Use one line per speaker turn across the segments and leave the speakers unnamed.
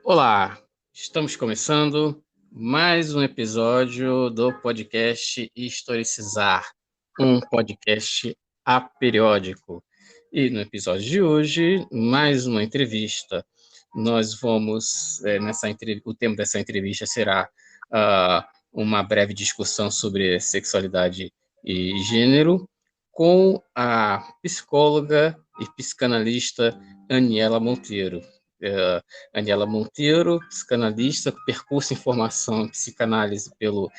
Olá, estamos começando mais um episódio do podcast Historicizar, um podcast aperiódico. E no episódio de hoje, mais uma entrevista. Nós vamos, o tema dessa entrevista será uma breve discussão sobre sexualidade e gênero com a psicóloga e psicanalista Aniela Monteiro. Aniela Monteiro, psicanalista, com percurso em formação em psicanálise pelo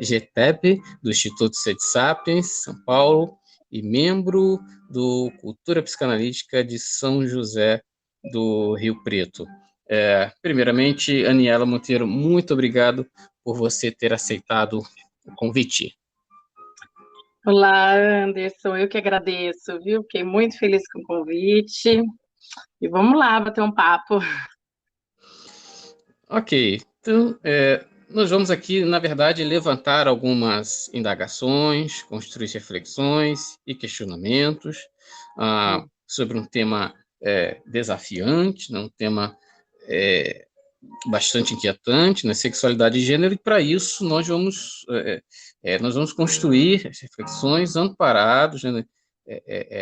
GTEP, do Instituto Sede Sapiens, São Paulo, e membro do Cultura Psicanalítica de São José do Rio Preto. Primeiramente, Aniela Monteiro, muito obrigado por você ter aceitado o convite.
Olá, Anderson, eu que agradeço, viu? Fiquei muito feliz com o convite. E vamos lá, bater um papo.
Ok, então nós vamos aqui, na verdade, levantar algumas indagações, construir reflexões e questionamentos sobre um tema desafiante, né, um tema bastante inquietante, né, sexualidade e gênero, e para isso nós vamos construir as reflexões amparados, né,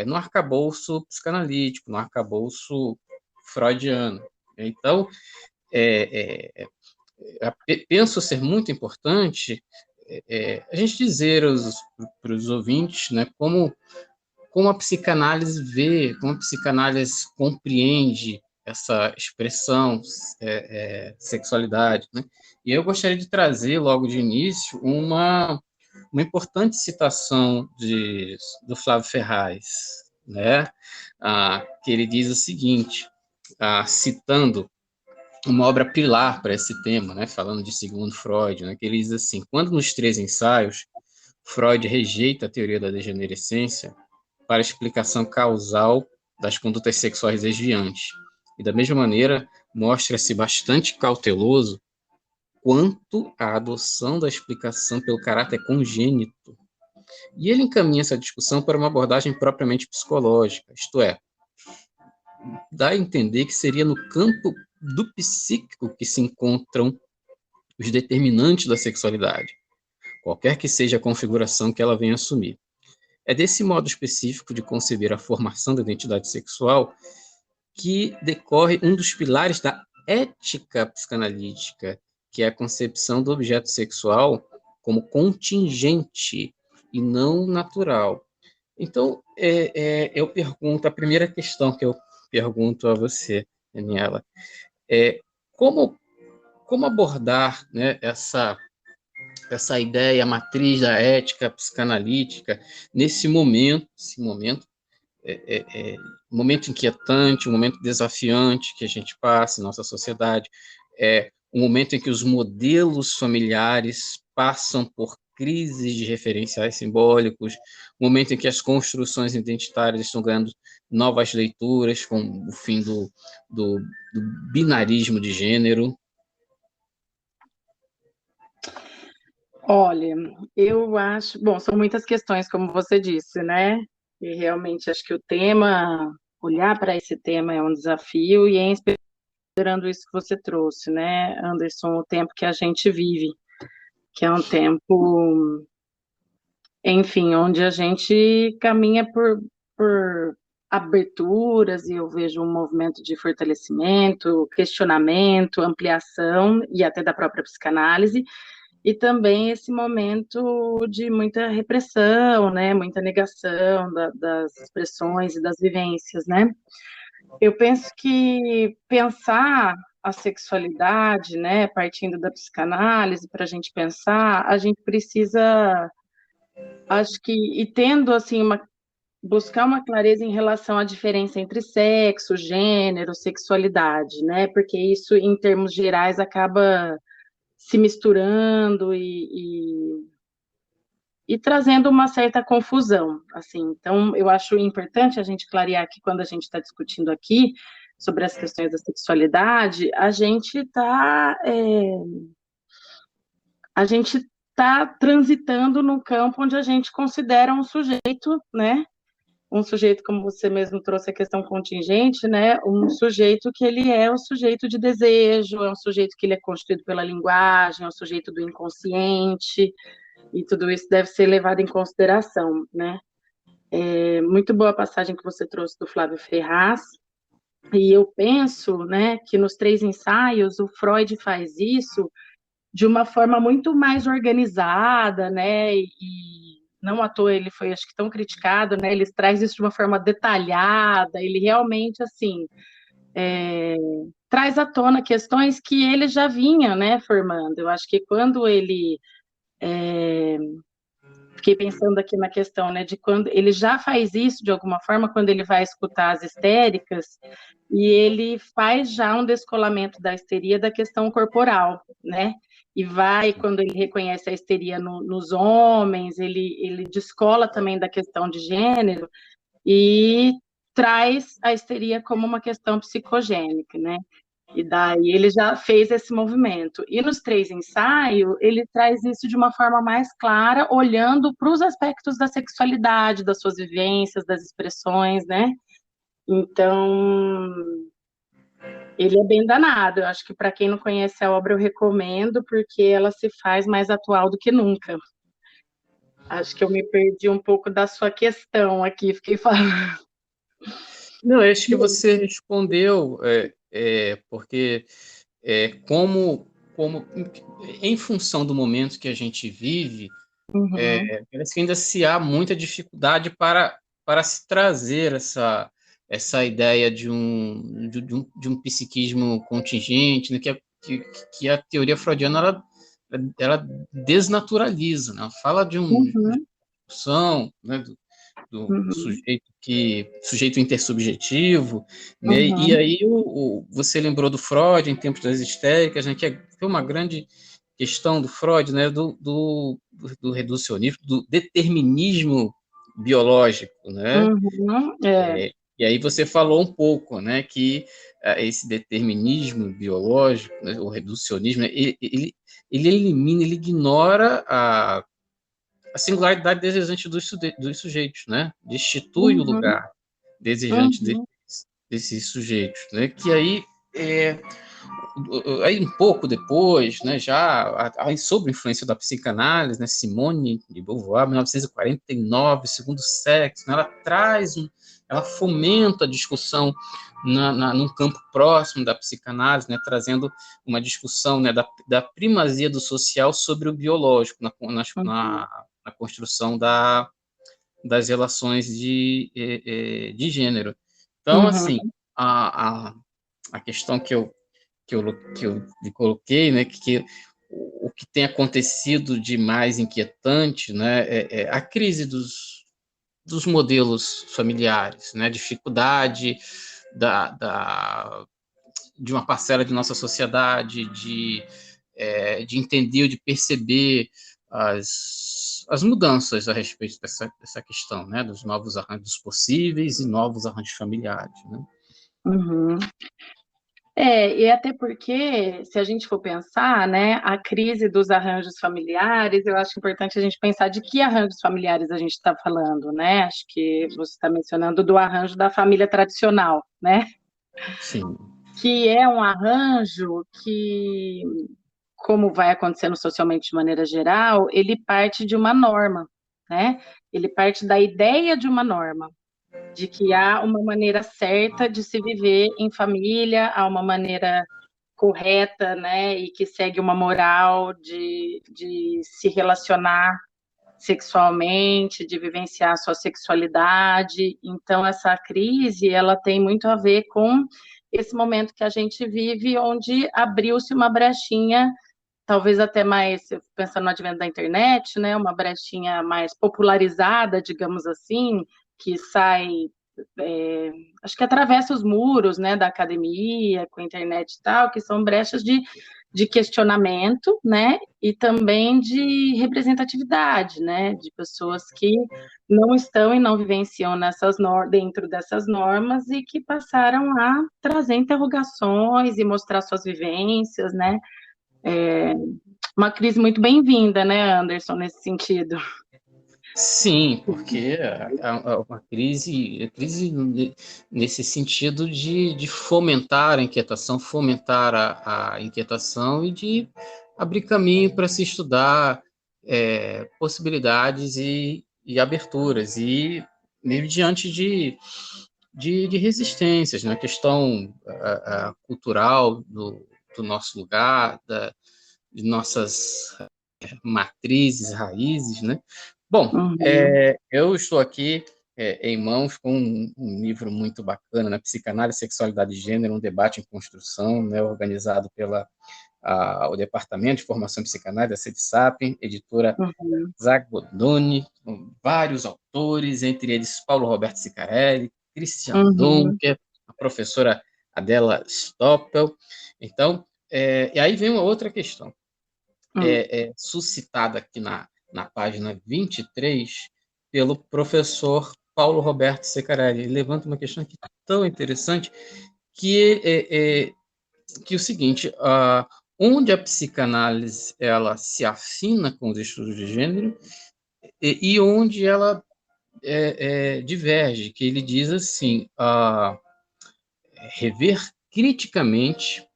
no arcabouço psicanalítico, no arcabouço freudiano. Então, penso ser muito importante a gente dizer para os ouvintes, né, como a psicanálise vê, como a psicanálise compreende essa expressão sexualidade, né? E eu gostaria de trazer logo de início uma importante citação do Flávio Ferraz, né? Que ele diz o seguinte, citando uma obra pilar para esse tema, né, falando de Sigmund Freud, né, que ele diz assim: quando nos três ensaios Freud rejeita a teoria da degenerescência para a explicação causal das condutas sexuais desviantes, e da mesma maneira mostra-se bastante cauteloso quanto à adoção da explicação pelo caráter congênito. E ele encaminha essa discussão para uma abordagem propriamente psicológica, isto é, dá a entender que seria no campo do psíquico que se encontram os determinantes da sexualidade, qualquer que seja a configuração que ela venha assumir. É desse modo específico de conceber a formação da identidade sexual que decorre um dos pilares da ética psicanalítica, que é a concepção do objeto sexual como contingente e não natural. Então, eu pergunto, a primeira questão que eu pergunto a você, Daniela, como abordar, né, essa ideia, a matriz da ética psicanalítica nesse momento, momento inquietante, um momento desafiante que a gente passa em nossa sociedade, um momento em que os modelos familiares passam por crises de referenciais simbólicos, um momento em que as construções identitárias estão ganhando novas leituras com o fim do binarismo de gênero.
Olha, eu acho... Bom, são muitas questões, como você disse, né? E realmente acho que o tema, olhar para esse tema é um desafio, e em especial considerando isso que você trouxe, né, Anderson, o tempo que a gente vive, que é um tempo, enfim, onde a gente caminha por aberturas, e eu vejo um movimento de fortalecimento, questionamento, ampliação, e até da própria psicanálise, e também esse momento de muita repressão, né, muita negação das expressões e das vivências, né. Eu penso que pensar a sexualidade, né, partindo da psicanálise, para a gente pensar, a gente precisa, acho que, e tendo, assim, buscar uma clareza em relação à diferença entre sexo, gênero, sexualidade, né, porque isso, em termos gerais, acaba se misturando e trazendo uma certa confusão, assim. Então, eu acho importante a gente clarear que quando a gente está discutindo aqui sobre as questões da sexualidade, a gente está transitando num campo onde a gente considera um sujeito, né, um sujeito, como você mesmo trouxe a questão contingente, né, um sujeito que ele é um sujeito de desejo, é um sujeito que ele é constituído pela linguagem, é um sujeito do inconsciente, e tudo isso deve ser levado em consideração, né. Muito boa a passagem que você trouxe do Flávio Ferraz, e eu penso, né, que nos 3 ensaios o Freud faz isso de uma forma muito mais organizada, né, e não à toa ele foi, acho que, tão criticado, né, ele traz isso de uma forma detalhada, ele realmente, assim, traz à tona questões que ele já vinha, né, formando. Eu acho que quando ele fiquei pensando aqui na questão, né, de quando ele já faz isso de alguma forma quando ele vai escutar as histéricas, e ele faz já um descolamento da histeria da questão corporal, né? E vai, quando ele reconhece a histeria nos homens, ele descola também da questão de gênero e traz a histeria como uma questão psicogênica, né? E daí ele já fez esse movimento. E nos 3 ensaios, ele traz isso de uma forma mais clara, olhando para os aspectos da sexualidade, das suas vivências, das expressões, né? Então, ele é bem danado. Eu acho que para quem não conhece a obra, eu recomendo, porque ela se faz mais atual do que nunca. Acho que eu me perdi um pouco da sua questão aqui, fiquei falando.
Não, eu acho que você respondeu, porque como em função do momento que a gente vive, parece que ainda se há muita dificuldade para se trazer essa ideia de um psiquismo contingente, né, que a teoria freudiana ela desnaturaliza, né? Ela fala de discussão, né, do sujeito intersubjetivo, né? E aí você lembrou do Freud em tempos das histéricas, né, que foi uma grande questão do Freud, né, do reducionismo, do determinismo biológico, né? E aí você falou um pouco, né, que esse determinismo biológico, né, o reducionismo, né, ele elimina, ele ignora a singularidade desejante dos sujeitos, né? Destitui o lugar desejante desses sujeitos, né? Que aí um pouco depois, né, já sob a influência da psicanálise, né, Simone de Beauvoir, 1949, Segundo Sexo, né, ela fomenta a discussão num campo próximo da psicanálise, né, trazendo uma discussão, né, da primazia do social sobre o biológico na construção das relações de gênero. Então, assim, a questão que eu lhe coloquei, né, que o que tem acontecido de mais inquietante, né, é a crise dos modelos familiares, né, dificuldade de uma parcela de nossa sociedade de entender ou de perceber as mudanças a respeito dessa questão, né, dos novos arranjos possíveis e novos arranjos familiares, né?
E até porque, se a gente for pensar, né, a crise dos arranjos familiares, eu acho importante a gente pensar de que arranjos familiares a gente está falando, né? Acho que você está mencionando do arranjo da família tradicional, né?
Sim.
Que é um arranjo que, como vai acontecendo socialmente de maneira geral, ele parte de uma norma, né? Ele parte da ideia de uma norma, de que há uma maneira certa de se viver em família, há uma maneira correta, né, e que segue uma moral de se relacionar sexualmente, de vivenciar a sua sexualidade. Então, essa crise, ela tem muito a ver com esse momento que a gente vive, onde abriu-se uma brechinha, talvez até mais, pensando no advento da internet, né, uma brechinha mais popularizada, digamos assim, que sai, acho que atravessa os muros, né, da academia, com a internet e tal, que são brechas de questionamento, né, e também de representatividade, né, de pessoas que não estão e não vivenciam dentro dessas normas e que passaram a trazer interrogações e mostrar suas vivências, né, uma crise muito bem-vinda, né, Anderson, nesse sentido.
Sim, porque uma crise nesse sentido de fomentar a inquietação, fomentar a inquietação e de abrir caminho para se estudar possibilidades e aberturas, e mesmo diante de resistências, na questão cultural do nosso lugar, de nossas matrizes, raízes, né? Bom,
Uhum,
eu estou aqui em mãos com um livro muito bacana, né? Psicanálise, Sexualidade e Gênero, um debate em construção, né? Organizado pela o Departamento de Formação em Psicanálise da CEDSAP, editora
uhum,
Zag Bodoni, com vários autores, entre eles Paulo Roberto Sicarelli, Christian
uhum,
Dunker, a professora Adela Stoppel. Então, e aí vem uma outra questão
uhum.
suscitada aqui na página 23 pelo professor Paulo Roberto Secarelli. Ele levanta uma questão aqui tão interessante que que é o seguinte, onde a psicanálise ela se afina com os estudos de gênero e onde ela diverge, que ele diz assim, rever criticamente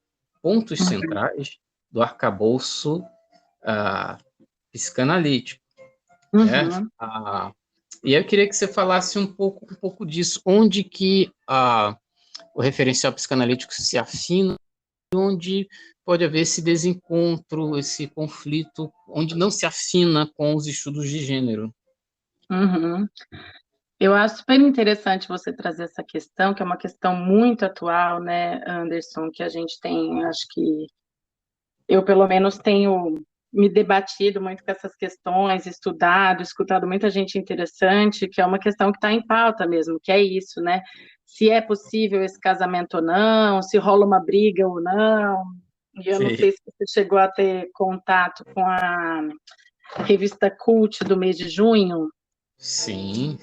pontos centrais do arcabouço ah, psicanalítico, né?
Uhum.
E eu queria que você falasse um pouco disso, onde que o referencial psicanalítico se afina, onde pode haver esse desencontro, esse conflito, onde não se afina com os estudos de gênero.
Uhum. Eu acho super interessante você trazer essa questão, que é uma questão muito atual, né, Anderson, que a gente tem, acho que eu, pelo menos, tenho me debatido muito com essas questões, estudado, escutado muita gente interessante, que é uma questão que está em pauta mesmo, que é isso, né? Se é possível esse casamento ou não, se rola uma briga ou não. E eu não
Sim,
sei se você chegou a ter contato com a revista Cult do mês de junho,
sim,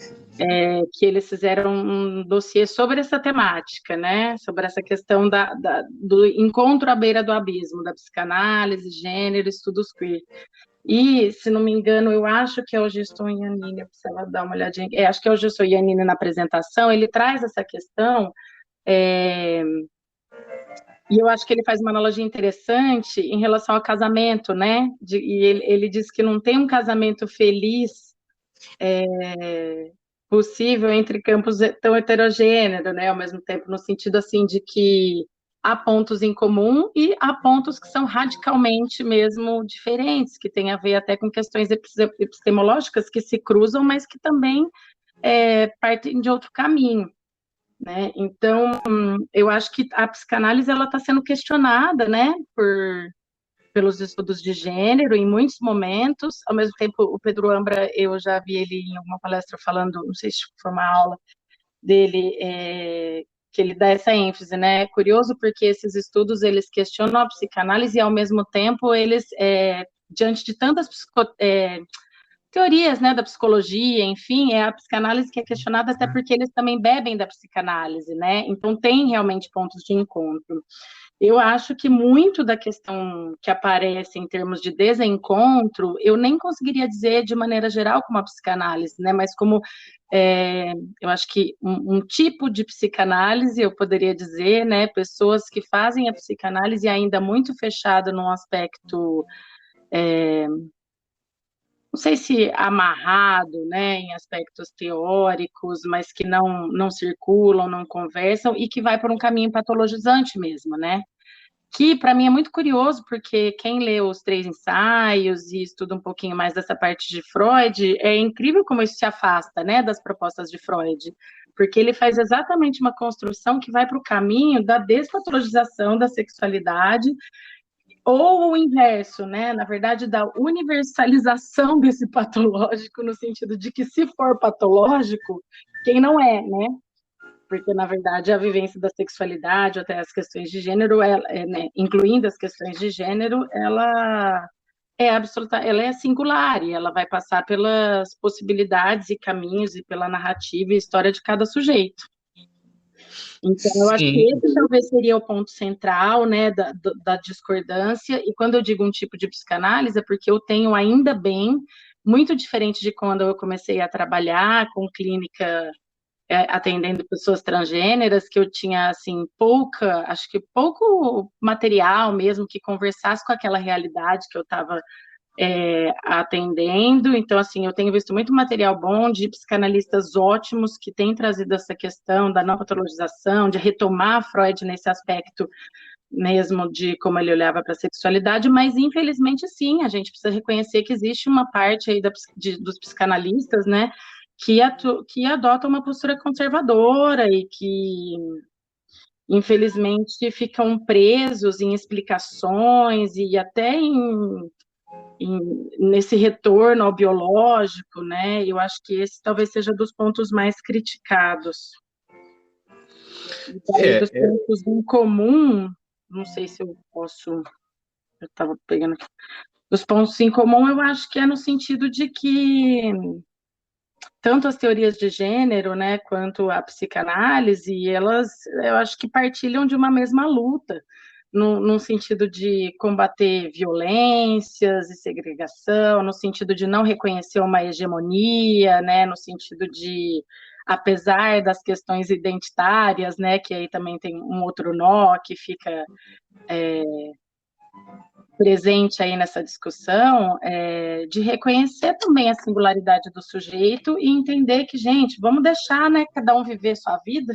que eles fizeram um dossiê sobre essa temática, né? Sobre essa questão do encontro à beira do abismo, da psicanálise, gênero, estudos queer. E, se não me engano, eu acho que é o Geston Iannini, eu precisava dar uma olhadinha. Acho que é o Geston Iannini na apresentação, ele traz essa questão, é, e eu acho que ele faz uma analogia interessante em relação ao casamento, né? E ele diz que não tem um casamento feliz possível entre campos tão heterogêneros, né? Ao mesmo tempo, no sentido assim de que há pontos em comum e há pontos que são radicalmente mesmo diferentes, que têm a ver até com questões epistemológicas que se cruzam, mas que também partem de outro caminho, né? Então, eu acho que a psicanálise ela está sendo questionada, né, pelos estudos de gênero em muitos momentos. Ao mesmo tempo, o Pedro Ambra, eu já vi ele em alguma palestra falando, não sei se foi uma aula dele, que ele dá essa ênfase, né? É curioso porque esses estudos, eles questionam a psicanálise e, ao mesmo tempo, eles, diante de tantas teorias, né, da psicologia, enfim, é a psicanálise que é questionada até porque eles também bebem da psicanálise, né? Então, tem realmente pontos de encontro. Eu acho que muito da questão que aparece em termos de desencontro, eu nem conseguiria dizer de maneira geral como a psicanálise, né? Mas como eu acho que um tipo de psicanálise, eu poderia dizer, né? Pessoas que fazem a psicanálise ainda muito fechada num aspecto, não sei se amarrado, né, em aspectos teóricos, mas que não circulam, não conversam e que vai por um caminho patologizante mesmo, né? Que para mim é muito curioso, porque quem lê os três ensaios e estuda um pouquinho mais dessa parte de Freud, é incrível como isso se afasta, né, das propostas de Freud, porque ele faz exatamente uma construção que vai para o caminho da despatologização da sexualidade, ou o inverso, né, na verdade, da universalização desse patológico, no sentido de que se for patológico, quem não é, né? Porque, na verdade, a vivência da sexualidade, até as questões de gênero, né, incluindo as questões de gênero, ela é absoluta, ela é singular e ela vai passar pelas possibilidades e caminhos e pela narrativa e história de cada sujeito. Então, eu acho que
sim,
esse talvez seria o ponto central, né, da discordância, e quando eu digo um tipo de psicanálise, é porque eu tenho ainda bem muito diferente de quando eu comecei a trabalhar com clínica, atendendo pessoas transgêneras, que eu tinha, assim, acho que pouco material mesmo que conversasse com aquela realidade que eu estava atendendo. Então, assim, eu tenho visto muito material bom de psicanalistas ótimos que têm trazido essa questão da não patologização, de retomar Freud nesse aspecto mesmo de como ele olhava para a sexualidade, mas infelizmente sim, a gente precisa reconhecer que existe uma parte aí dos psicanalistas, né, que adotam uma postura conservadora e que infelizmente ficam presos em explicações e até nesse retorno ao biológico, né? Eu acho que esse talvez seja dos pontos mais criticados. E daí, dos pontos em comum, não sei se eu posso, eu estava pegando aqui. Os pontos em comum, eu acho que é no sentido de que tanto as teorias de gênero, né, quanto a psicanálise, elas, eu acho que partilham de uma mesma luta, no sentido de combater violências e segregação, no sentido de não reconhecer uma hegemonia, né, no sentido de, apesar das questões identitárias, né, que aí também tem um outro nó que fica presente aí nessa discussão, de reconhecer também a singularidade do sujeito e entender que, gente, vamos deixar, né, cada um viver sua vida.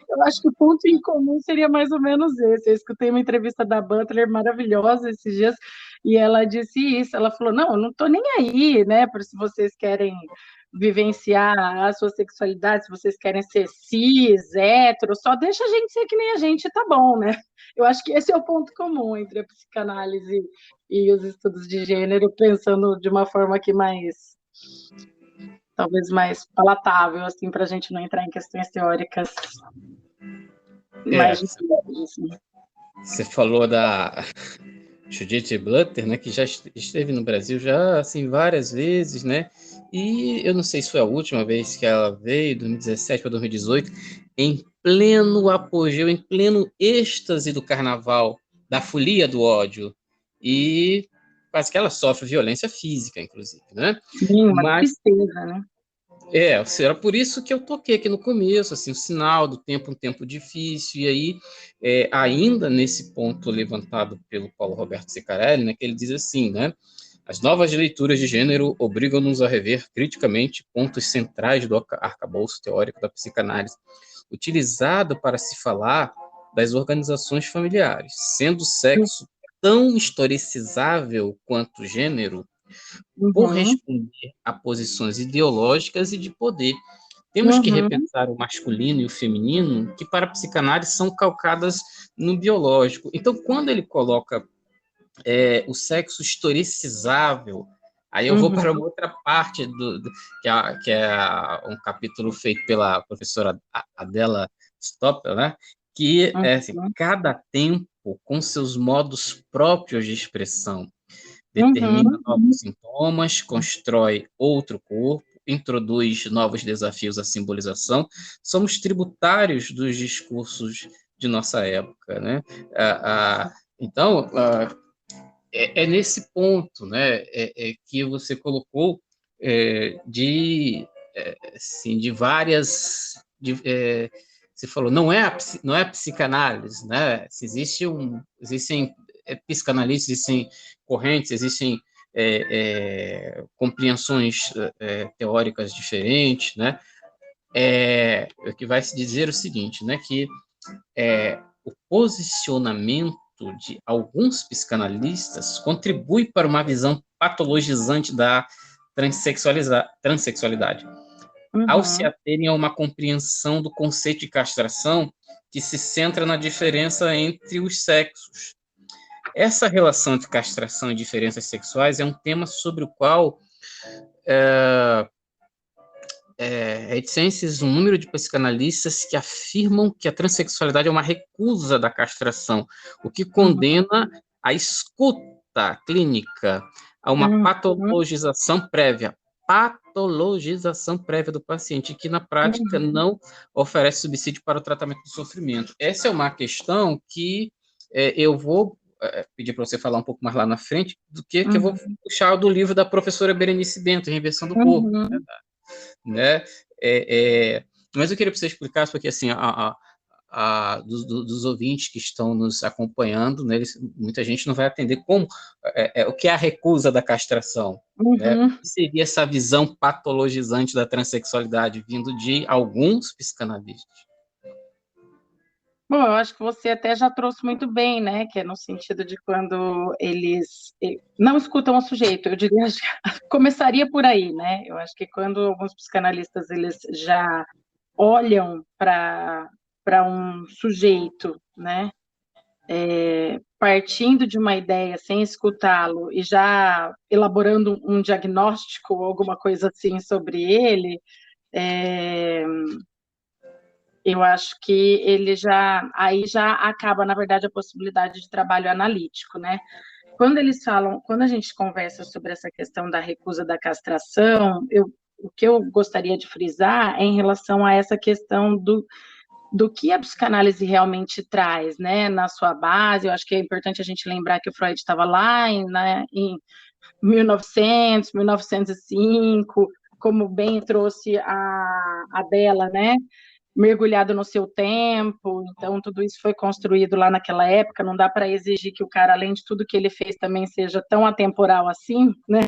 Eu acho que o ponto em comum seria mais ou menos esse. Eu escutei uma entrevista da Butler maravilhosa esses dias, e ela disse isso, ela falou, não, eu não estou nem aí, né, por se vocês querem vivenciar a sua sexualidade, se vocês querem ser cis, hétero, só deixa a gente ser que nem a gente, tá bom, né? Eu acho que esse é o ponto comum entre a psicanálise e os estudos de gênero, pensando de uma forma que talvez mais palatável, assim, para a gente não entrar em questões teóricas mais difíceis.
Você falou da Judith Butler, né, que já esteve no Brasil já assim várias vezes, né? E eu não sei se foi a última vez que ela veio, 2017 para 2018, em pleno apogeu, em pleno êxtase do carnaval, da folia do ódio. E quase que ela sofre violência física, inclusive, né?
Sim, uma tristeza, né?
Era por isso que eu toquei aqui no começo, assim, o sinal do tempo, um tempo difícil, e aí, ainda nesse ponto levantado pelo Paulo Roberto Ceccarelli, né, que ele diz assim, né, as novas leituras de gênero obrigam-nos a rever criticamente pontos centrais do arcabouço teórico da psicanálise, utilizado para se falar das organizações familiares, sendo o sexo tão historicizável quanto o gênero, por responder a posições ideológicas e de poder. Temos que repensar o masculino e o feminino, que para a psicanálise são calcadas no biológico. Então, quando ele coloca o sexo historicizável, aí eu vou para uma outra parte, que é um capítulo feito pela professora Adela Stoppel, né? Que é assim, cada tempo com seus modos próprios de expressão, determina novos sintomas, constrói outro corpo, introduz novos desafios à simbolização. Somos tributários dos discursos de nossa época, né? Então, é nesse ponto, né, que você colocou de várias... você falou, não é a psicanálise, né? Existem psicanalistas, existem correntes, existem compreensões teóricas diferentes, né? O que vai se dizer o seguinte, né? Que o posicionamento de alguns psicanalistas contribui para uma visão patologizante da transexualidade, ao se aterem a uma compreensão do conceito de castração que se centra na diferença entre os sexos. Essa relação entre castração e diferenças sexuais é um tema sobre o qual reticências um número de psicanalistas que afirmam que a transexualidade é uma recusa da castração, o que condena a escuta clínica a uma patologização prévia do paciente, que na prática não oferece subsídio para o tratamento do sofrimento. Essa é uma questão que eu vou pedir para você falar um pouco mais lá na frente, do que eu vou puxar do livro da professora Berenice Bento, Reinvenção do Corpo, né? Mas eu queria que você explicasse, porque assim, dos ouvintes que estão nos acompanhando, né, muita gente não vai atender o que é a recusa da castração, né? O que seria essa visão patologizante da transexualidade vindo de alguns psicanalistas?
Bom, eu acho que você até já trouxe muito bem, né, que é no sentido de quando eles não escutam o sujeito, eu diria, começaria por aí, né, eu acho que quando alguns psicanalistas, eles já olham para um sujeito, né, partindo de uma ideia, sem escutá-lo, e já elaborando um diagnóstico, ou alguma coisa assim sobre ele, eu acho que aí já acaba, na verdade, a possibilidade de trabalho analítico, né? Quando a gente conversa sobre essa questão da recusa da castração, o que eu gostaria de frisar é em relação a essa questão do que a psicanálise realmente traz, né, na sua base. Eu acho que é importante a gente lembrar que o Freud estava lá em 1900, 1905, como bem trouxe a Bela, né, mergulhado no seu tempo, então tudo isso foi construído lá naquela época, não dá para exigir que o cara, além de tudo que ele fez, também seja tão atemporal assim, né?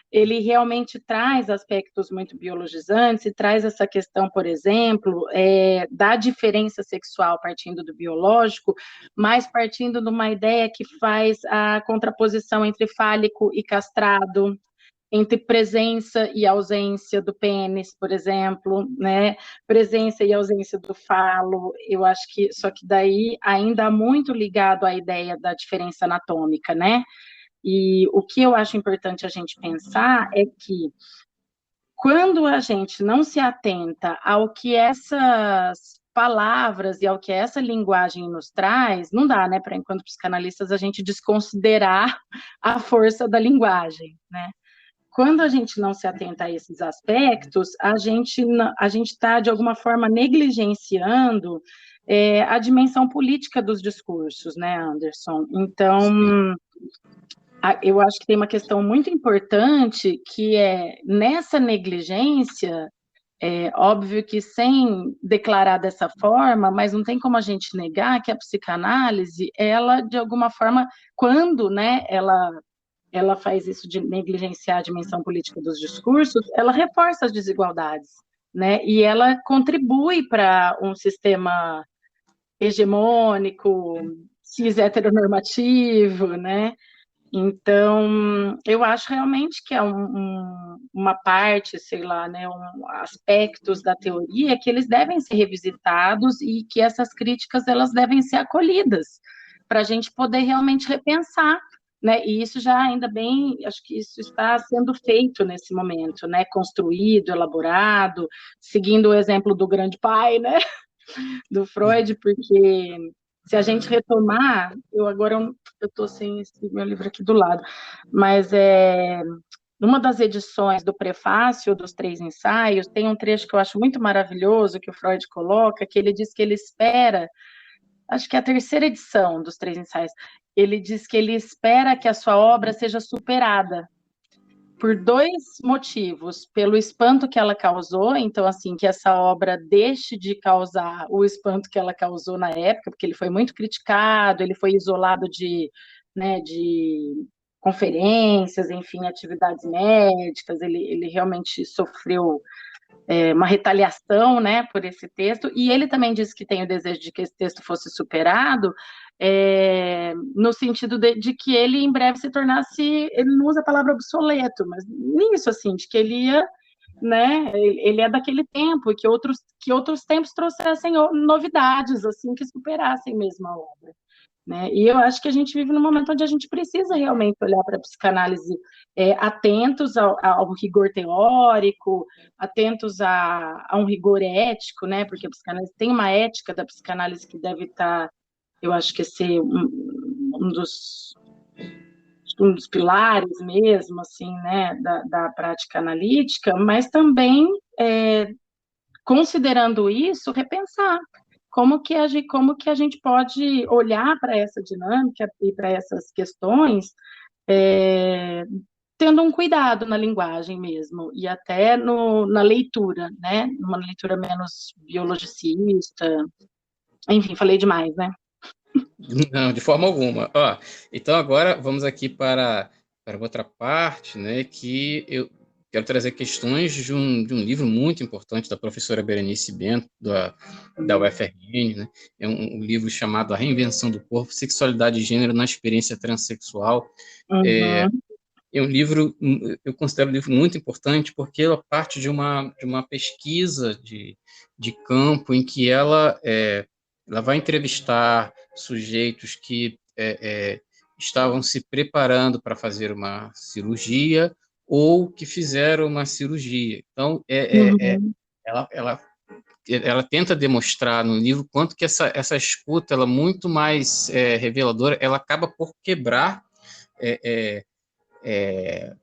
Ele realmente traz aspectos muito biologizantes e traz essa questão, por exemplo, da diferença sexual partindo do biológico, mas partindo de uma ideia que faz a contraposição entre fálico e castrado, entre presença e ausência do pênis, por exemplo, né? Presença e ausência do falo, eu acho que, só que daí ainda muito ligado à ideia da diferença anatômica, né? E o que eu acho importante a gente pensar é que quando a gente não se atenta ao que essas palavras e ao que essa linguagem nos traz, não dá, né, para, enquanto psicanalistas, a gente desconsiderar a força da linguagem, né? Quando a gente não se atenta a esses aspectos, a gente está, de alguma forma, negligenciando a dimensão política dos discursos, né, Anderson? Então, eu acho que tem uma questão muito importante, que é, nessa negligência, óbvio que sem declarar dessa forma, mas não tem como a gente negar que a psicanálise, ela, de alguma forma, quando, né, ela faz isso de negligenciar a dimensão política dos discursos, ela reforça as desigualdades, né? E ela contribui para um sistema hegemônico, cis heteronormativo, né? Então, eu acho realmente que é uma parte, sei lá, né, aspectos da teoria que eles devem ser revisitados e que essas críticas, elas devem ser acolhidas para a gente poder realmente repensar, né? E isso já, ainda bem, acho que isso está sendo feito nesse momento, né? Construído, elaborado, seguindo o exemplo do grande pai, né? Do Freud, porque se a gente retomar, eu estou sem esse meu livro aqui do lado, mas numa das edições do prefácio dos Três Ensaios, tem um trecho que eu acho muito maravilhoso, que o Freud coloca, que ele diz que ele espera, acho que é a terceira edição dos Três Ensaios, ele diz que ele espera que a sua obra seja superada por dois motivos: pelo espanto que ela causou, então, assim, que essa obra deixe de causar o espanto que ela causou na época, porque ele foi muito criticado, ele foi isolado né, de conferências, enfim, atividades médicas, ele realmente sofreu uma retaliação, né, por esse texto, e ele também disse que tem o desejo de que esse texto fosse superado, no sentido de que ele em breve se tornasse, ele não usa a palavra obsoleto, mas nisso, assim, de que ele ia, né, ele é daquele tempo, e que outros tempos trouxessem novidades, assim, que superassem mesmo a obra. Né? E eu acho que a gente vive num momento onde a gente precisa realmente olhar para a psicanálise atentos ao rigor teórico, atentos a um rigor ético, né? Porque a psicanálise tem uma ética da psicanálise que deve estar, eu acho que ser um dos pilares mesmo, assim, né, da prática analítica, mas também, considerando isso, repensar como que a gente pode olhar para essa dinâmica e para essas questões, tendo um cuidado na linguagem mesmo, e até na leitura, né? Uma leitura menos biologicista. Enfim, falei demais, né?
Não, de forma alguma. Ó, então agora vamos aqui para outra parte, né, que eu quero trazer questões de um livro muito importante da professora Berenice Bento, da UFRN, né? É um livro chamado A Reinvenção do Corpo, Sexualidade e Gênero na Experiência Transsexual.
Uhum,
É um livro, eu considero um livro muito importante porque ela parte de uma pesquisa de campo em que ela vai entrevistar sujeitos que estavam se preparando para fazer uma cirurgia ou que fizeram uma cirurgia. Então,
uhum,
ela tenta demonstrar no livro quanto que essa escuta ela é muito mais reveladora, ela acaba por quebrar é, é,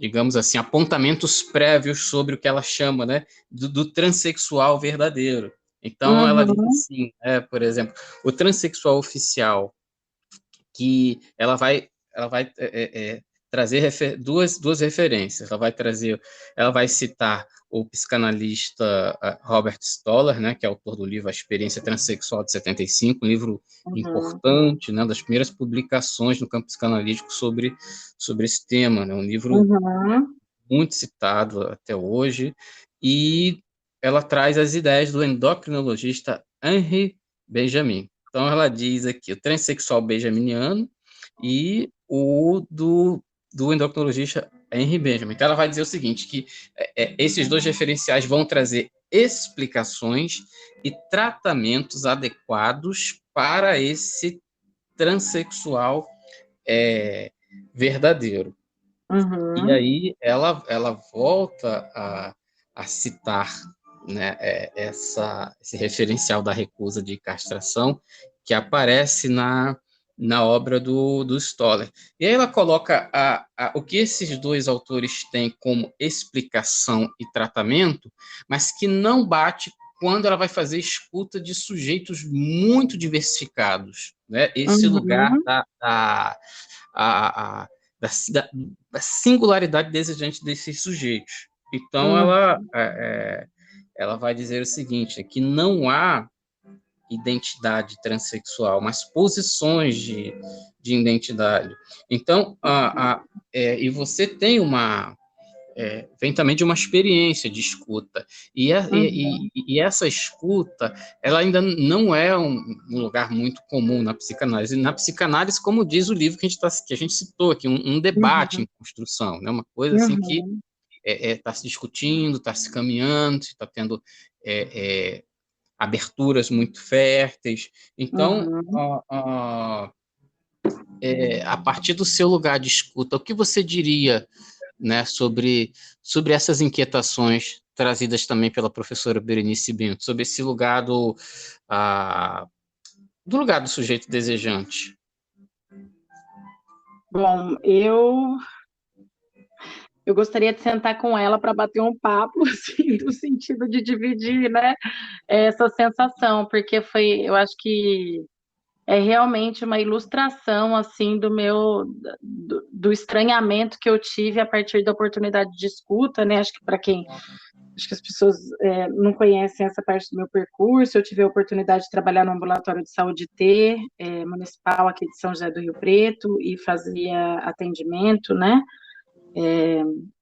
digamos assim, apontamentos prévios sobre o que ela chama, né, do transexual verdadeiro. Então, ela diz
uhum,
assim, por exemplo, o transexual oficial, que ela vai trazer duas referências. Ela vai citar o psicanalista Robert Stoller, né, que é autor do livro A Experiência Transsexual de 75, um livro
uhum,
importante, né, das primeiras publicações no campo psicanalítico sobre esse tema, né, um livro
uhum,
muito citado até hoje, e ela traz as ideias do endocrinologista Henri Benjamin. Então, ela diz aqui o transexual benjaminiano e o do endocrinologista Henri Benjamin. Então, ela vai dizer o seguinte, que esses dois referenciais vão trazer explicações e tratamentos adequados para esse transexual verdadeiro. E
uhum,
aí ela volta a citar, né, esse referencial da recusa de castração que aparece na obra do Stoller. E aí ela coloca o que esses dois autores têm como explicação e tratamento, mas que não bate quando ela vai fazer escuta de sujeitos muito diversificados, né? Esse lugar
uhum,
a, a, da, da singularidade desejante desses sujeitos. Então,
uhum,
ela vai dizer o seguinte, que não há identidade transexual, mas posições de identidade. Então, e você tem vem também de uma experiência de escuta.
uhum,
E essa escuta, ela ainda não é um lugar muito comum na psicanálise. Na psicanálise, como diz o livro que a gente citou aqui, um debate
uhum,
em construção, né? Uma coisa assim que
uhum,
está se discutindo, está se caminhando, está tendo aberturas muito férteis. Então,
uhum.
a partir do seu lugar de escuta, o que você diria, né, sobre essas inquietações trazidas também pela professora Berenice Bento, sobre esse lugar do lugar do sujeito desejante?
Bom, eu gostaria de sentar com ela para bater um papo, assim, no sentido de dividir, né, essa sensação, porque eu acho que é realmente uma ilustração, assim, do estranhamento que eu tive a partir da oportunidade de escuta, né, acho que as pessoas não conhecem essa parte do meu percurso. Eu tive a oportunidade de trabalhar no ambulatório de saúde T, municipal aqui de São José do Rio Preto, e fazia atendimento, né,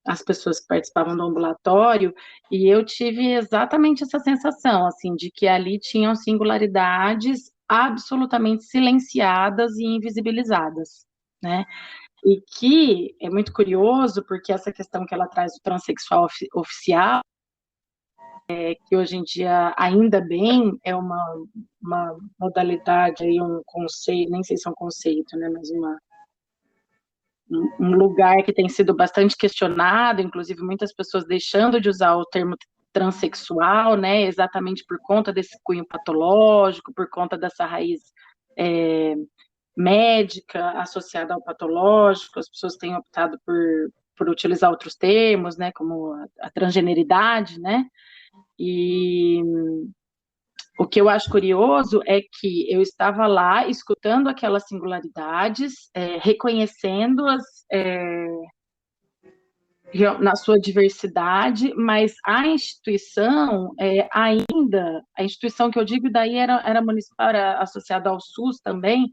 as pessoas que participavam do ambulatório, e eu tive exatamente essa sensação, assim, de que ali tinham singularidades absolutamente silenciadas e invisibilizadas, né? E que é muito curioso, porque essa questão que ela traz do transexual oficial, que hoje em dia, ainda bem, é uma modalidade, aí, um conceito, nem sei se é um conceito, né, mas um lugar que tem sido bastante questionado, inclusive muitas pessoas deixando de usar o termo transexual, né, exatamente por conta desse cunho patológico, por conta dessa raiz é, médica associada ao patológico. As pessoas têm optado por utilizar outros termos, né, como a transgeneridade, né, e O que eu acho curioso é que eu estava lá escutando aquelas singularidades, reconhecendo-as na sua diversidade, mas a instituição ainda, a instituição que eu digo daí era municipal, era associada ao SUS também,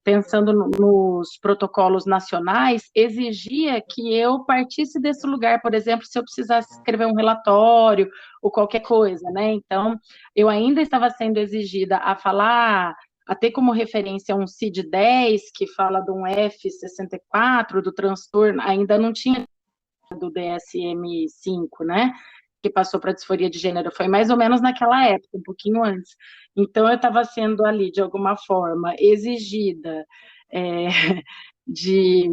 pensando nos protocolos nacionais, exigia que eu partisse desse lugar, por exemplo, se eu precisasse escrever um relatório ou qualquer coisa, né? Então, eu ainda estava sendo exigida a falar, a ter como referência um CID-10, que fala de um F64, do transtorno, ainda não tinha do DSM-5, né? Que passou para disforia de gênero, foi mais ou menos naquela época, um pouquinho antes. Então, eu estava sendo ali, de alguma forma, exigida de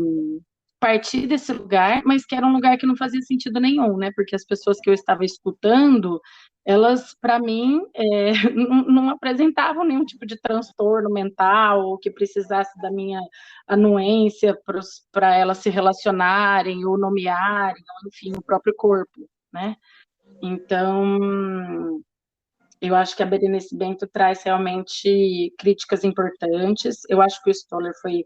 partir desse lugar, mas que era um lugar que não fazia sentido nenhum, né? Porque as pessoas que eu estava escutando, elas, para mim, não apresentavam nenhum tipo de transtorno mental ou que precisasse da minha anuência para elas se relacionarem ou nomearem, ou, enfim, o próprio corpo, né? Então, eu acho que a Berenice Bento traz realmente críticas importantes. Eu acho que o Stoller foi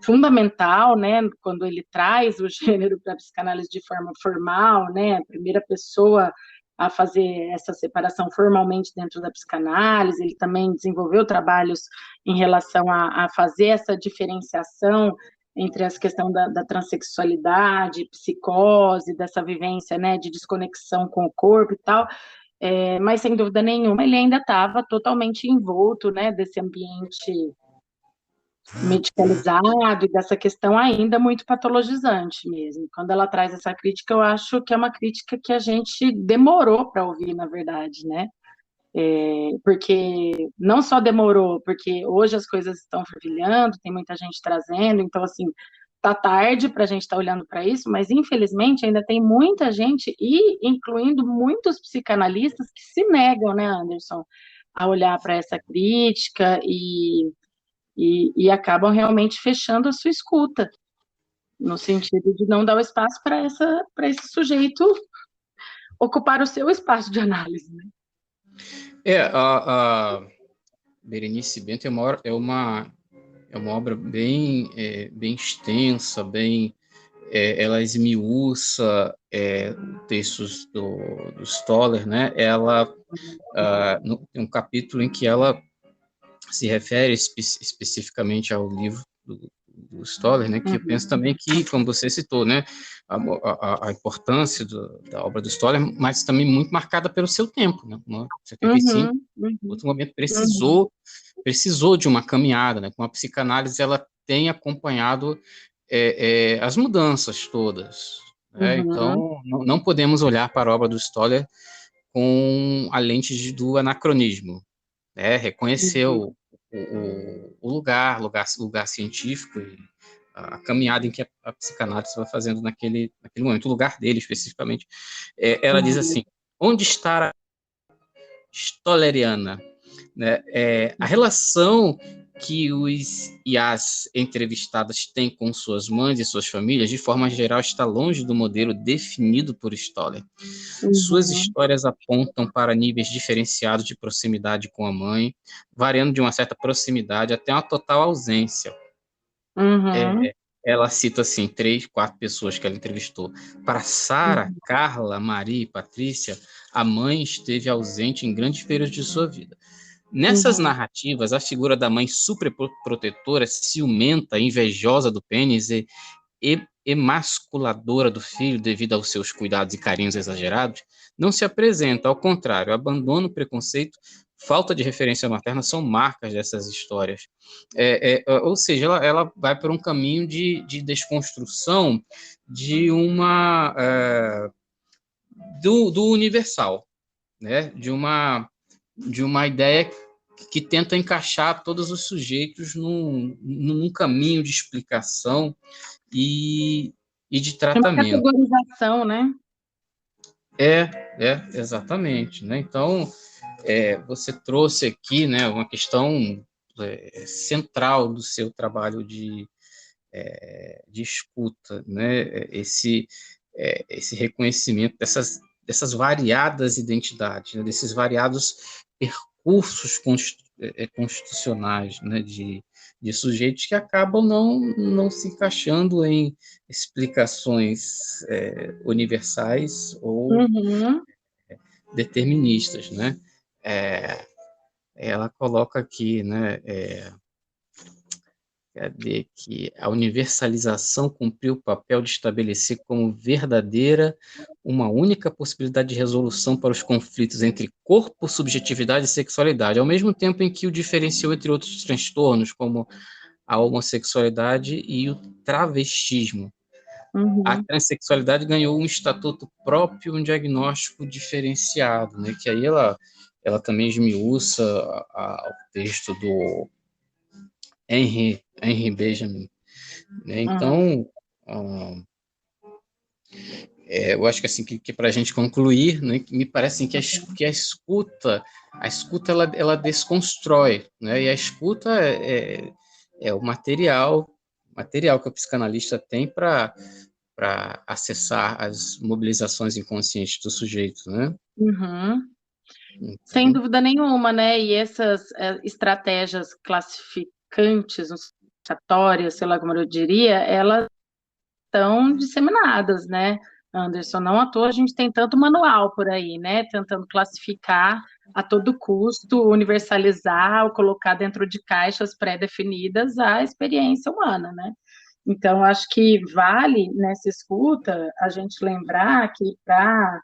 fundamental, né, quando ele traz o gênero para a psicanálise de forma formal, né, a primeira pessoa a fazer essa separação formalmente dentro da psicanálise. Ele também desenvolveu trabalhos em relação a fazer essa diferenciação entre as questões da transexualidade, psicose, dessa vivência, né, de desconexão com o corpo e tal, mas, sem dúvida nenhuma, ele ainda estava totalmente envolto, né, desse ambiente medicalizado e dessa questão ainda muito patologizante mesmo. Quando ela traz essa crítica, eu acho que é uma crítica que a gente demorou para ouvir, na verdade, né? Porque não só demorou, porque hoje as coisas estão fervilhando, tem muita gente trazendo, então, assim, tá tarde para a gente estar olhando para isso, mas, infelizmente, ainda tem muita gente, e incluindo muitos psicanalistas, que se negam, né, Anderson, a olhar para essa crítica e acabam realmente fechando a sua escuta, no sentido de não dar o espaço para esse sujeito ocupar o seu espaço de análise, né?
A Berenice Bento é uma obra bem extensa, ela esmiuça textos do Stoller, né? Ela tem um capítulo em que ela se refere especificamente ao livro do Stoller, né, que eu penso também que, como você citou, né, a importância da obra do Stoller, mas também muito marcada pelo seu tempo, né, 75, outro momento precisou de uma caminhada, né, com a psicanálise ela tem acompanhado as mudanças todas, né, então não podemos olhar para a obra do Stoller com a lente do anacronismo, né, reconhecer o lugar científico e a caminhada em que a psicanálise vai fazendo naquele momento, o lugar dele especificamente. Ela diz assim: onde está a Stolleriana? Né? A relação que os e as entrevistadas têm com suas mães e suas famílias, de forma geral, está longe do modelo definido por Stoller. Suas histórias apontam para níveis diferenciados de proximidade com a mãe, variando de uma certa proximidade até uma total ausência. Ela cita assim 3, 4 pessoas que ela entrevistou. Para Sara, Carla, Maria e Patrícia, a mãe esteve ausente em grandes períodos de sua vida. Nessas narrativas, a figura da mãe superprotetora, ciumenta, invejosa do pênis e emasculadora do filho devido aos seus cuidados e carinhos exagerados, não se apresenta, ao contrário, abandono, preconceito, falta de referência materna são marcas dessas histórias. Ou seja, ela vai por um caminho de desconstrução de do universal, né? De uma ideia que tenta encaixar todos os sujeitos num caminho de explicação e de
É uma
tratamento.
categorização, né?
Exatamente, né? Então, você trouxe aqui, né, uma questão central do seu trabalho de escuta, né? Esse reconhecimento dessas variadas identidades, né, desses variados percursos constitucionais, né, de sujeitos que acabam não se encaixando em explicações universais ou deterministas, né? Ela coloca aqui, né, que a universalização cumpriu o papel de estabelecer como verdadeira uma única possibilidade de resolução para os conflitos entre corpo, subjetividade e sexualidade, ao mesmo tempo em que o diferenciou entre outros transtornos, como a homossexualidade e o travestismo. A transexualidade ganhou um estatuto próprio, um diagnóstico diferenciado, né? Que aí ela também esmiuça o texto do Henry Benjamin, né? Então, eu acho que assim que para a gente concluir, né, me parece assim, que a escuta ela desconstrói, né? E a escuta é o material que o psicanalista tem para acessar as mobilizações inconscientes do sujeito, né?
Então... Sem dúvida nenhuma, né? E essas estratégias classificantes, classificatórias, sei lá como eu diria, elas estão disseminadas, né, Anderson? Não à toa a gente tem tanto manual por aí, né? Tentando classificar a todo custo, universalizar ou colocar dentro de caixas pré-definidas a experiência humana, né? Então, acho que vale, nessa escuta, a gente lembrar que para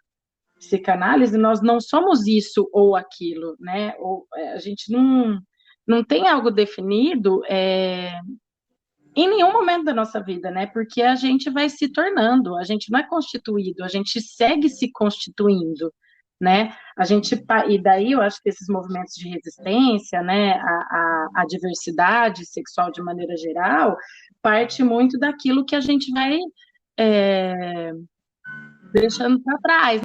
psicanálise nós não somos isso ou aquilo, né? Ou, a gente não tem algo definido em nenhum momento da nossa vida, né? Porque a gente vai se tornando, a gente não é constituído, a gente segue se constituindo, né? E daí eu acho que esses movimentos de resistência, né, a diversidade sexual de maneira geral, parte muito daquilo que a gente vai deixando para trás,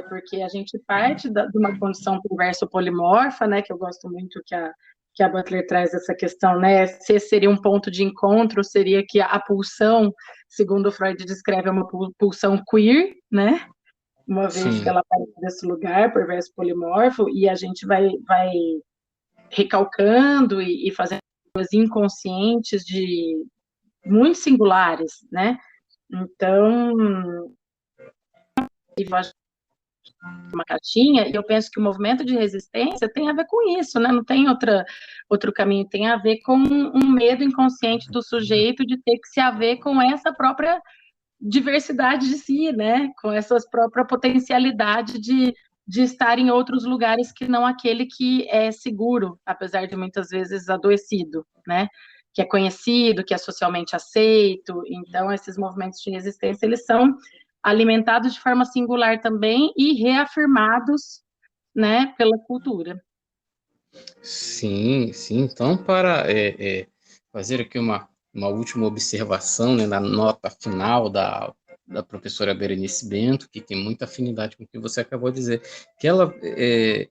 porque a gente parte de uma condição perversa polimorfa, né, que eu gosto muito que a Butler traz essa questão, né, se seria um ponto de encontro, seria que a pulsão, segundo Freud descreve, é uma pulsão queer, né, uma vez que ela parte desse lugar, perverso polimorfo, e a gente vai recalcando e fazendo coisas inconscientes de muito singulares, né, então, uma caixinha, e eu penso que o movimento de resistência tem a ver com isso, né? Não tem outro caminho, tem a ver com um medo inconsciente do sujeito de ter que se haver com essa própria diversidade de si, né? Com essa própria potencialidade de estar em outros lugares que não aquele que é seguro, apesar de muitas vezes adoecido, né? Que é conhecido, que é socialmente aceito. Então, esses movimentos de resistência, eles são alimentados de forma singular também e reafirmados, né, pela cultura.
Sim, sim. Então, para fazer aqui uma última observação, né, na nota final da professora Berenice Bento, que tem muita afinidade com o que você acabou de dizer, que ela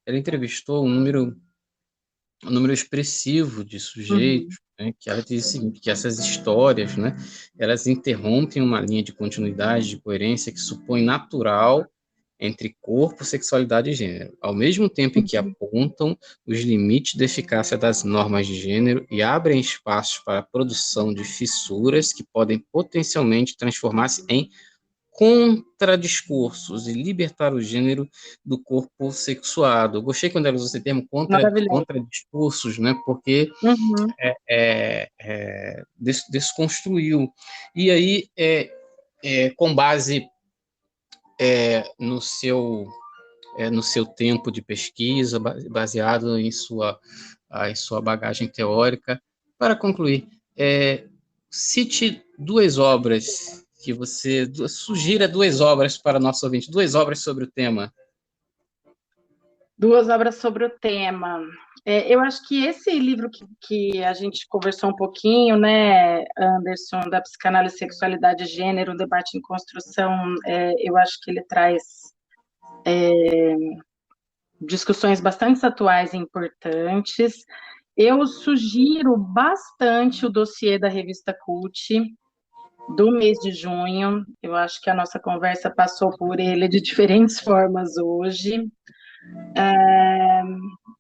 entrevistou um número expressivo de sujeitos, né, que ela diz o seguinte, que essas histórias, né, elas interrompem uma linha de continuidade, de coerência que supõe natural entre corpo, sexualidade e gênero, ao mesmo tempo em que apontam os limites da eficácia das normas de gênero e abrem espaços para a produção de fissuras que podem potencialmente transformar-se em contradiscursos e libertar o gênero do corpo sexuado. Eu gostei quando ela usou esse termo contradiscursos, né? Porque desconstruiu. E aí, com base no seu tempo de pesquisa, baseado em sua bagagem teórica, para concluir, cite duas obras que você sugira, duas obras para nosso ouvinte, duas obras sobre o tema.
Duas obras sobre o tema. Eu acho que esse livro que a gente conversou um pouquinho, né, Anderson, da psicanálise, sexualidade e gênero, debate em construção, eu acho que ele traz discussões bastante atuais e importantes. Eu sugiro bastante o dossiê da revista Cult, do mês de junho. Eu acho que a nossa conversa passou por ele de diferentes formas hoje.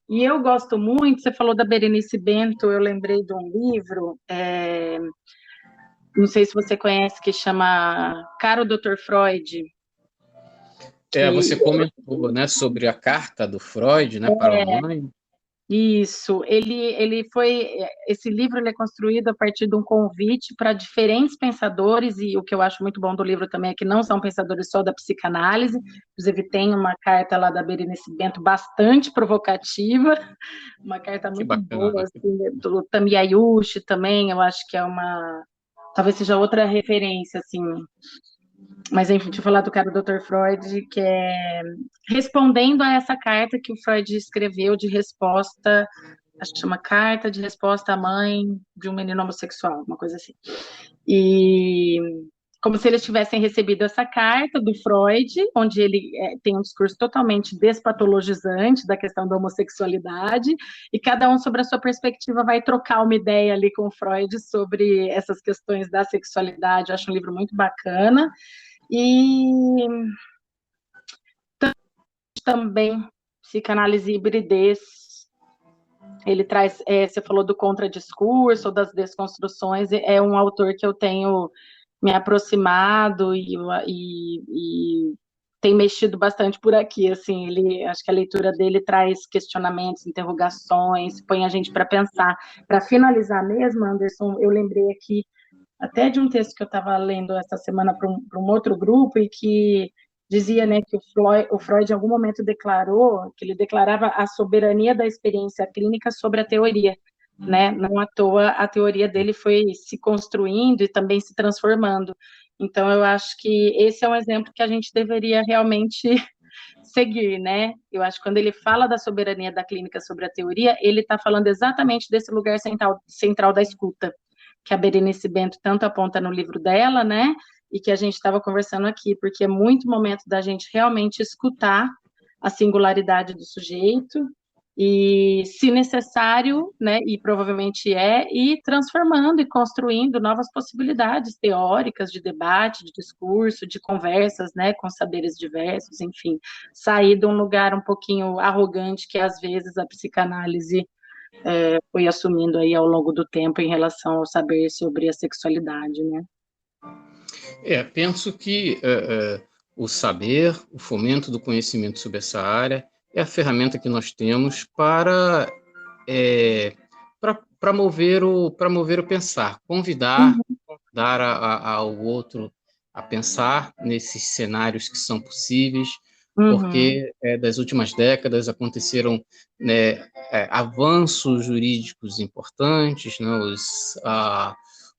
E eu gosto muito, você falou da Berenice Bento, eu lembrei de um livro, não sei se você conhece, que chama Caro Dr. Freud,
Você
que
comentou, né, sobre a carta do Freud, né, para a mãe.
isso, esse livro ele é construído a partir de um convite para diferentes pensadores, e o que eu acho muito bom do livro também é que não são pensadores só da psicanálise, inclusive tem uma carta lá da Berenice Bento bastante provocativa, uma carta
Que
muito
bacana.
boa, assim, do Tami Ayushi também, eu acho que talvez seja outra referência, assim, mas enfim, deixa eu falar do cara do Dr. Freud, que é respondendo a essa carta que o Freud escreveu de resposta, acho que chama Carta de Resposta à Mãe de um Menino Homossexual, uma coisa assim. E como se eles tivessem recebido essa carta do Freud, onde ele tem um discurso totalmente despatologizante da questão da homossexualidade, e cada um, sobre a sua perspectiva, vai trocar uma ideia ali com o Freud sobre essas questões da sexualidade. Eu acho um livro muito bacana. E também psicanálise e hibridez. Ele traz, você falou do contradiscurso, das desconstruções, é um autor que eu tenho me aproximado e tem mexido bastante por aqui, assim, acho que a leitura dele traz questionamentos, interrogações, põe a gente para pensar. Para finalizar mesmo, Anderson, eu lembrei aqui até de um texto que eu estava lendo essa semana para um outro grupo e que dizia, né, que o Freud em algum momento declarou que ele declarava a soberania da experiência clínica sobre a teoria, né? Não à toa a teoria dele foi se construindo e também se transformando. Então eu acho que esse é um exemplo que a gente deveria realmente seguir, né? Eu acho que quando ele fala da soberania da clínica sobre a teoria, ele está falando exatamente desse lugar central da escuta, que a Berenice Bento tanto aponta no livro dela, né? E que a gente estava conversando aqui, porque é muito momento da gente realmente escutar a singularidade do sujeito e, se necessário, né, e provavelmente ir transformando e construindo novas possibilidades teóricas de debate, de discurso, de conversas, né, com saberes diversos, enfim, sair de um lugar um pouquinho arrogante que às vezes a psicanálise foi assumindo aí ao longo do tempo em relação ao saber sobre a sexualidade, né?
Penso que o saber, o fomento do conhecimento sobre essa área é a ferramenta que nós temos para mover o pensar, convidar ao outro a pensar nesses cenários que são possíveis, porque das últimas décadas aconteceram, né, avanços jurídicos importantes, né,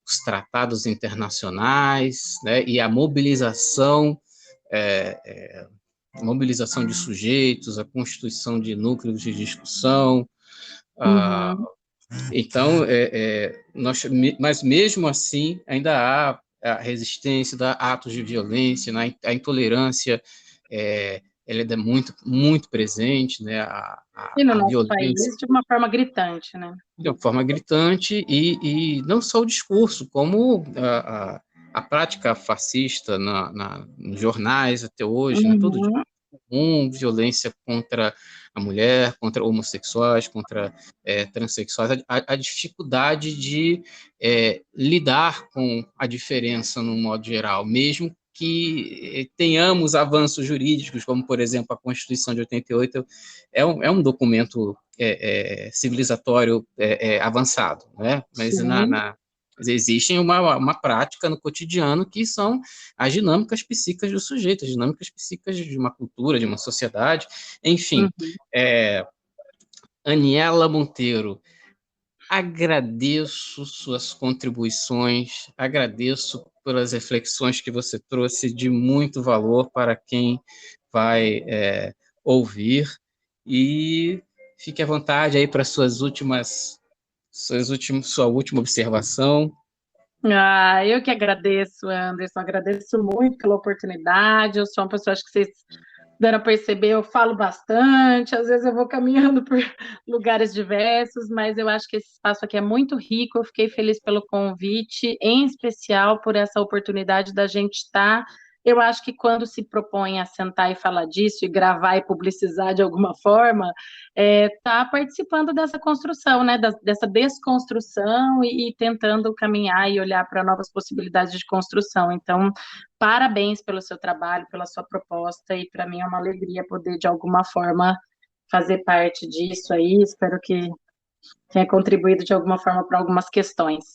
os tratados internacionais, né, e a mobilização de sujeitos, a constituição de núcleos de discussão. Então, mas mesmo assim, ainda há a resistência, há atos de violência, né, a intolerância, ela é muito, muito presente, né,
E no
a
nosso país,
violência
de uma forma gritante, né?
de uma forma gritante, e não só o discurso, como a prática fascista nos jornais até hoje, né, todo dia violência contra a mulher, contra homossexuais, contra transexuais, a dificuldade de lidar com a diferença no modo geral, mesmo que tenhamos avanços jurídicos, como, por exemplo, a Constituição de 88, é um documento civilizatório avançado, né? Mas existe uma prática no cotidiano que são as dinâmicas psíquicas do sujeito, as dinâmicas psíquicas de uma cultura, de uma sociedade, enfim. Aniela Monteiro, agradeço suas contribuições, agradeço pelas reflexões que você trouxe de muito valor para quem vai ouvir, e fique à vontade aí para sua última observação.
Eu que agradeço, Anderson, agradeço muito pela oportunidade. Eu sou uma pessoa, acho que vocês dando a perceber, eu falo bastante, às vezes eu vou caminhando por lugares diversos, mas eu acho que esse espaço aqui é muito rico, eu fiquei feliz pelo convite, em especial por essa oportunidade da gente estar. Eu acho que quando se propõe a sentar e falar disso, e gravar e publicizar de alguma forma, está participando dessa construção, né, dessa desconstrução e tentando caminhar e olhar para novas possibilidades de construção. Então, parabéns pelo seu trabalho, pela sua proposta, e para mim é uma alegria poder, de alguma forma, fazer parte disso aí. Espero que tenha contribuído de alguma forma para algumas questões.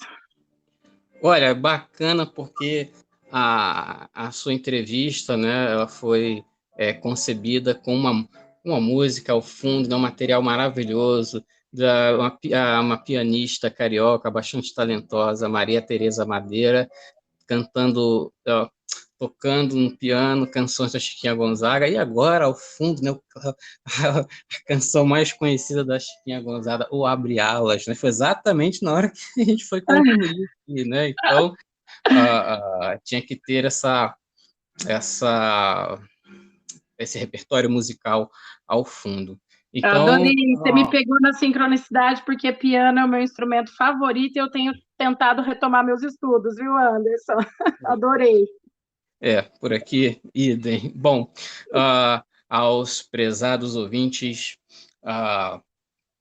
Olha, bacana porque a sua entrevista, né, ela foi concebida com uma música ao fundo, né, um material maravilhoso, uma pianista carioca bastante talentosa, Maria Tereza Madeira, cantando, tocando no piano canções da Chiquinha Gonzaga, e agora, ao fundo, né, a canção mais conhecida da Chiquinha Gonzaga, O Abre Alas, né? Foi exatamente na hora que a gente foi concluir aqui, né? Então, tinha que ter esse repertório musical ao fundo. Então,
Adorei, você me pegou na sincronicidade, porque piano é o meu instrumento favorito e eu tenho tentado retomar meus estudos, viu, Anderson? Adorei.
por aqui, idem. Bom, aos prezados ouvintes,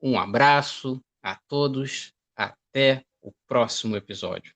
um abraço a todos, até o próximo episódio.